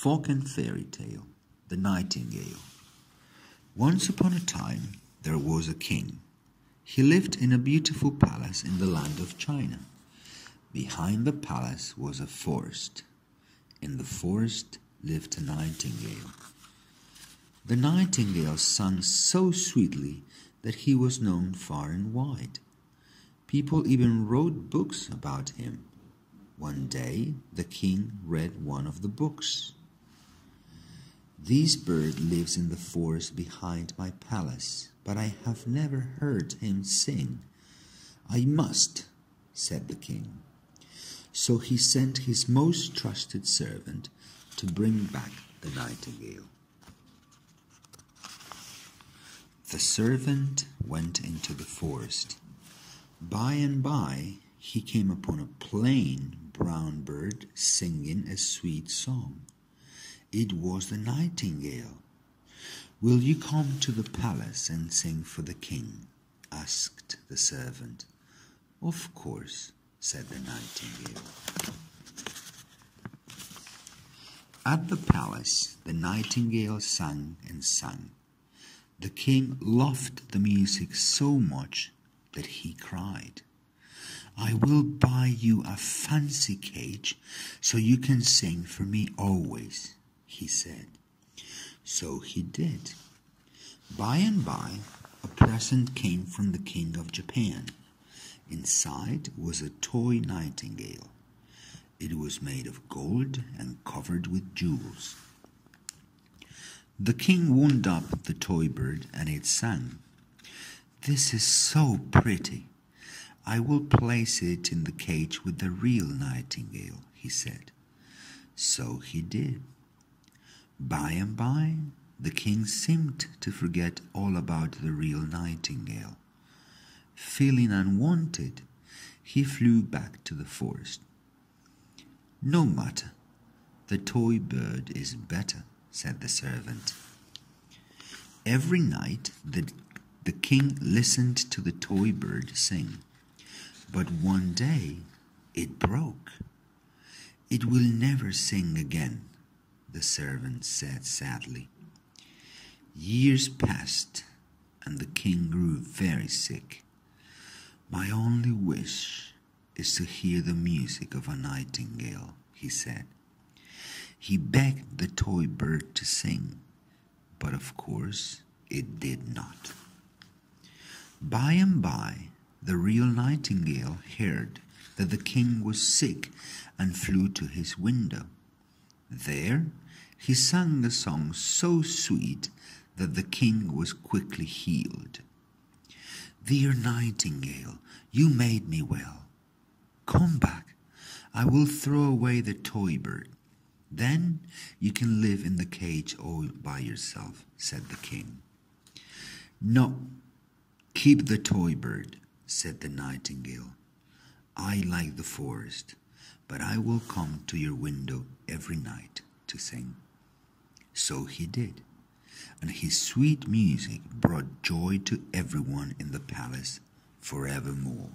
Folk and Fairy Tale, The Nightingale. Once upon a time there was a king. He lived in a beautiful palace in the land of China. Behind the palace was a forest. In the forest lived a nightingale. The nightingale sang so sweetly that he was known far and wide. People even wrote books about him. One day the king read one of the books. "This bird lives in the forest behind my palace, but I have never heard him sing. I must," said the king. So he sent his most trusted servant to bring back the nightingale. The servant went into the forest. By and by he came upon a plain brown bird singing a sweet song. It was the nightingale. "Will you come to the palace and sing for the king?" asked the servant. "Of course," said the nightingale. At the palace, the nightingale sang and sang. The king loved the music so much that he cried. "I will buy you a fancy cage so you can sing for me always," he said. So he did. By and by, a present came from the king of Japan. Inside was a toy nightingale. It was made of gold and covered with jewels. The king wound up the toy bird and it sang. "This is so pretty. I will place it in the cage with the real nightingale," he said. So he did. By and by, the king seemed to forget all about the real nightingale. Feeling unwanted, he flew back to the forest. "No matter, the toy bird is better," said the servant. Every night the king listened to the toy bird sing, but one day it broke. "It will never sing again," the servant said sadly. Years passed and the king grew very sick. "My only wish is to hear the music of a nightingale," he said. He begged the toy bird to sing, but of course it did not. By and by, the real nightingale heard that the king was sick and flew to his window. There he sang a song so sweet that the king was quickly healed. "Dear nightingale, you made me well. Come back. I will throw away the toy bird. Then you can live in the cage all by yourself," said the king. "No, keep the toy bird," said the nightingale. "I like the forest, but I will come to your window every night to sing." So he did, and his sweet music brought joy to everyone in the palace forevermore.